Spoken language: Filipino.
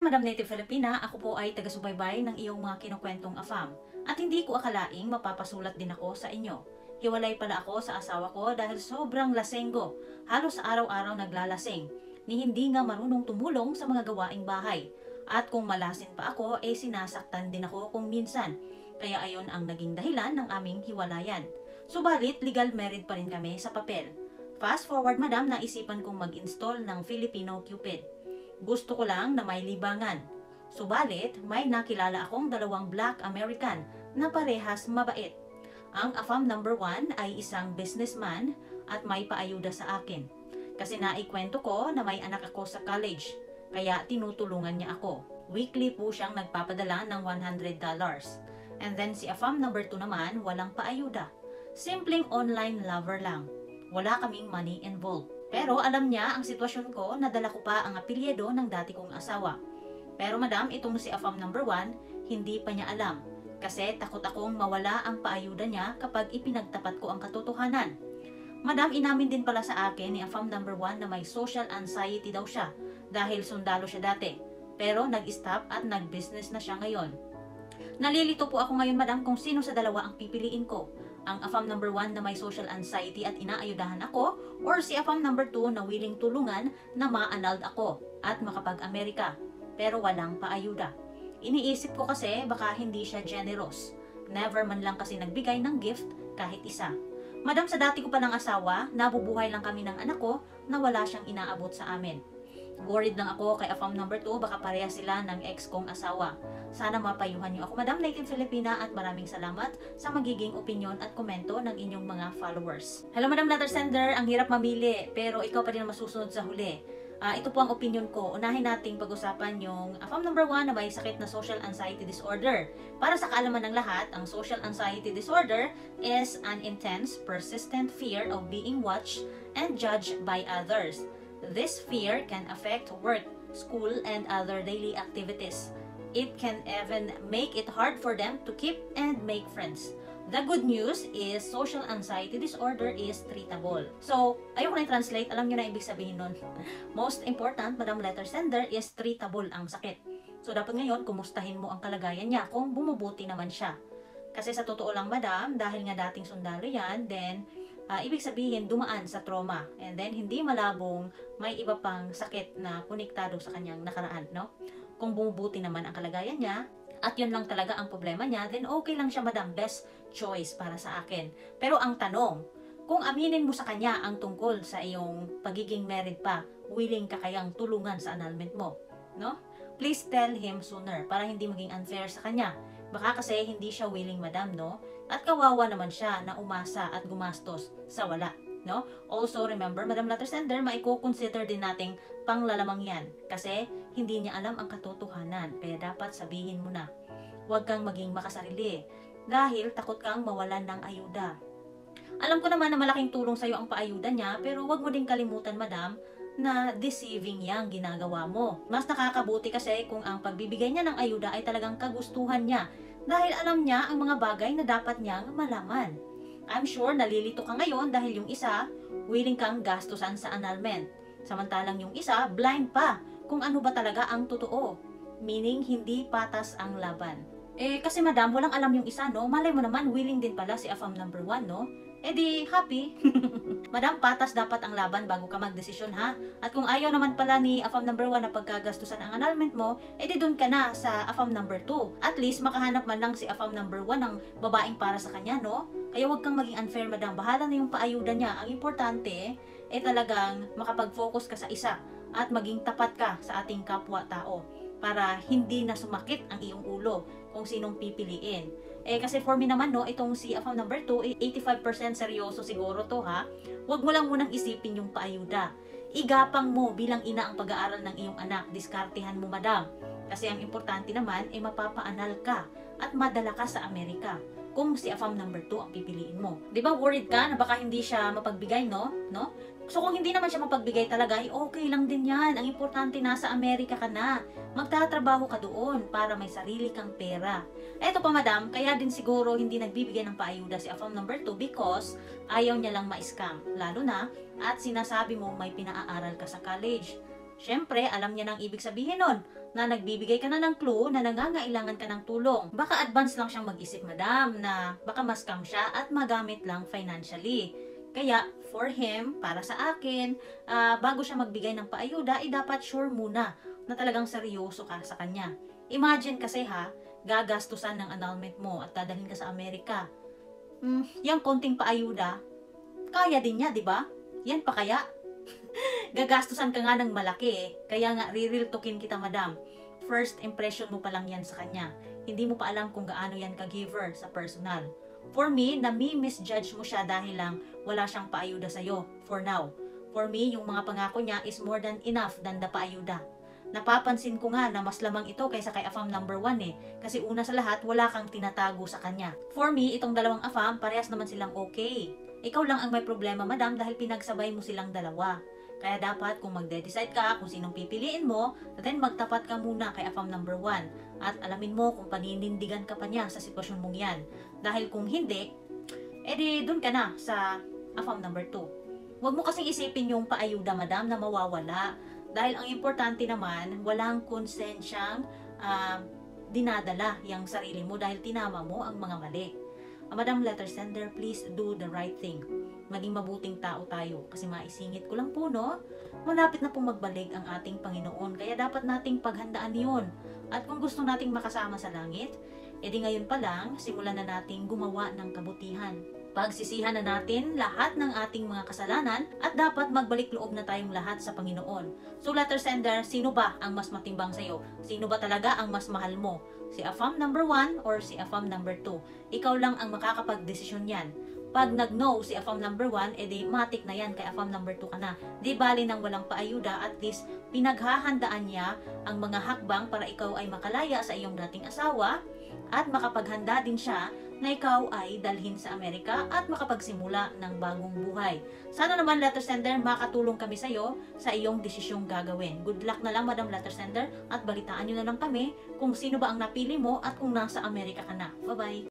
Madam Native Filipina, ako po ay taga-subaybay ng iyong mga kinukwentong AFAM at hindi ko akalaing mapapasulat din ako sa inyo. Hiwalay pala ako sa asawa ko dahil sobrang lasenggo, halos araw-araw naglalasing, ni hindi nga marunong tumulong sa mga gawaing bahay. At kung malasin pa ako, sinasaktan din ako kung minsan. Kaya ayon ang naging dahilan ng aming hiwalayan. Subalit, legal married pa rin kami sa papel. Fast forward madam, naisipan kong mag-install ng Filipino Cupid. Gusto ko lang na may libangan. Subalit, may nakilala akong dalawang Black American na parehas mabait. Ang AFAM number 1 ay isang businessman at may paayuda sa akin. Kasi naikwento ko na may anak ako sa college, kaya tinutulungan niya ako. Weekly po siyang nagpapadala ng $100. And then si AFAM number 2 naman, walang paayuda. Simpleng online lover lang. Wala kaming money involved. Pero alam niya ang sitwasyon ko, nadala ko pa ang apelyido ng dati kong asawa. Pero madam, itong si AFAM number 1, hindi pa niya alam. Kasi takot akong mawala ang paayuda niya kapag ipinagtapat ko ang katotohanan. Madam, inamin din pala sa akin ni AFAM number 1 na may social anxiety daw siya dahil sundalo siya dati. Pero nag-stop at nag-business na siya ngayon. Nalilito po ako ngayon madam kung sino sa dalawa ang pipiliin ko. Ang AFAM number 1 na may social anxiety at inaayudahan ako, or si AFAM number 2 na willing tulungan na ma-annulled ako at makapag-Amerika, pero walang paayuda. Iniisip ko kasi baka hindi siya generous. Never man lang kasi nagbigay ng gift kahit isa. Madam, sa dati ko palang asawa, nabubuhay lang kami ng anak ko na wala siyang inaabot sa amin. Worried lang ako kay AFAM number 2, baka pareha sila ng ex kong asawa. Sana mapayuhan niyo ako, Madam Native Filipina, at maraming salamat sa magiging opinyon at komento ng inyong mga followers. Hello Madam Letter Sender, ang hirap mamili, pero ikaw pa rin ang masusunod sa huli. Ito po ang opinion ko. Unahin nating pag-usapan yung AFAM number 1 na may sakit na social anxiety disorder. Para sa kaalaman ng lahat, ang social anxiety disorder is an intense, persistent fear of being watched and judged by others. This fear can affect work, school, and other daily activities. It can even make it hard for them to keep and make friends. The good news is social anxiety disorder is treatable. So, ayoko na i-translate. Alam niyo na ibig sabihin nun. Most important, Madam Letter Sender, is treatable ang sakit. So, dapat ngayon, kumustahin mo ang kalagayan niya kung bumubuti naman siya. Kasi sa totoo lang, Madam, dahil nga dating sundalo yan, then, ibig sabihin, dumaan sa trauma. And then, hindi malabong may iba pang sakit na konektado sa kanyang nakaraan, no? Kung bumubuti naman ang kalagayan niya, at yun lang talaga ang problema niya, then okay lang siya, Madam, best choice para sa akin. Pero ang tanong, kung aminin mo sa kanya ang tungkol sa iyong pagiging married pa, willing ka kayang tulungan sa annulment mo, no? Please tell him sooner para hindi maging unfair sa kanya. Baka kasi hindi siya willing, Madam, no? At kawawa naman siya na umasa at gumastos sa wala, no? Also, remember, Madam Letter Sender, maiko-consider din nating panglalamang yan kasi hindi niya alam ang katotohanan, kaya dapat sabihin mo na. Huwag kang maging makasarili dahil takot kang mawalan ng ayuda. Alam ko naman na malaking tulong sa iyo ang paayuda niya, pero huwag mo din kalimutan, Madam, na deceiving yang ginagawa mo. Mas nakakabuti kasi kung ang pagbibigay niya ng ayuda ay talagang kagustuhan niya dahil alam niya ang mga bagay na dapat niyang malaman. I'm sure nalilito ka ngayon dahil yung isa, willing kang gastusan sa annulment. Samantalang yung isa, blind pa kung ano ba talaga ang totoo. Meaning, hindi patas ang laban. Kasi Madam, walang alam yung isa, no? Malay mo naman, willing din pala si AFAM number 1, no? Di, happy. Madam, patas dapat ang laban bago ka magdesisyon, ha? At kung ayaw naman pala ni AFAM number 1 na pagkagastusan ang annulment mo, di dun ka na sa AFAM number 2. At least, makahanap man lang si AFAM number 1 ng babaeng para sa kanya, no? Kaya huwag kang maging unfair, Madam. Bahala na yung paayuda niya. Ang importante, talagang makapag-focus ka sa isa at maging tapat ka sa ating kapwa-tao para hindi na sumakit ang iyong ulo kung sinong pipiliin. Kasi for me naman, no, itong si AFAM number 2, 85% seryoso siguro to, ha? Huwag mo lang munang isipin yung paayuda. Igapang mo bilang ina ang pag-aaral ng iyong anak. Diskartehan mo, Madam. Kasi ang importante naman, mapapa-anal ka at madala ka sa Amerika kung si AFAM number 2 ang pipiliin mo. Di ba worried ka na baka hindi siya mapagbigay, no? So kung hindi naman siya mapagbigay talaga, okay lang din yan. Ang importante, nasa Amerika ka na. Magtatrabaho ka doon para may sarili kang pera. Eto pa, Madam, kaya din siguro hindi nagbibigay ng paayuda si AFAM number 2 because ayaw niya lang ma-scam. Lalo na at sinasabi mo may pinaaral ka sa college. Siyempre, alam niya nang ibig sabihin nun. na nagbibigay ka na ng clue na nangangailangan ka ng tulong. Baka advance lang siyang mag-isip, madam, na baka ma-scam siya at magamit lang financially. Kaya, for him, para sa akin, bago siya magbigay ng paayuda, dapat sure muna na talagang seryoso ka sa kanya. Imagine kasi gagastusan ng annulment mo at dadalhin ka sa Amerika. Yung konting paayuda, kaya din niya, di ba? Yan pa kaya? Gagastusan ka nga ng malaki Kaya nga, re-real talkin kita, madam. First impression mo pa lang yan sa kanya. Hindi mo pa alam kung gaano yan ka-giver sa personal. For me, nami-misjudge mo siya dahil lang wala siyang paayuda sa'yo, for now. For me, yung mga pangako niya is more than enough than the paayuda. Napapansin ko nga na mas lamang ito kaysa kay AFAM number 1 Kasi una sa lahat, wala kang tinatago sa kanya. For me, itong dalawang AFAM, parehas naman silang okay. Ikaw lang ang may problema, madam, dahil pinagsabay mo silang dalawa. Kaya dapat kung magde-decide ka kung sinong pipiliin mo, then magtapat ka muna kay AFAM number 1 at alamin mo kung paninindigan ka pa niya sa sitwasyon mong yan. Dahil kung hindi, edi dun ka na sa AFAM number 2. Huwag mo kasing isipin yung paayuda, madam, na mawawala. Dahil ang importante naman, walang konsensyang dinadala yung sarili mo dahil tinama mo ang mga mali. Madam letter sender, please do the right thing. Maging mabuting tao tayo kasi maisingit ko lang po, no? Malapit na pong magbalik ang ating Panginoon kaya dapat nating paghandaan yun. At kung gusto nating makasama sa langit, edi ngayon pa lang, simulan na nating gumawa ng kabutihan. Pagsisihan na natin lahat ng ating mga kasalanan at dapat magbalik loob na tayong lahat sa Panginoon. So letter sender, sino ba ang mas matimbang sa'yo? Sino ba talaga ang mas mahal mo? Si AFAM number 1 or si AFAM number 2? Ikaw lang ang makakapag-desisyon yan. Pag nag-no si AFAM number 1, edi matik na yan kay AFAM number 2 ka na. Di bali nang walang paayuda, at least pinaghahandaan niya ang mga hakbang para ikaw ay makalaya sa iyong dating asawa at makapaghanda din siya na ikaw ay dalhin sa Amerika at makapagsimula ng bagong buhay. Sana naman, letter sender, makatulong kami sa iyo sa iyong desisyong gagawin. Good luck na lang, madam letter sender, at balitaan nyo na lang kami kung sino ba ang napili mo at kung nasa Amerika ka na. Bye-bye!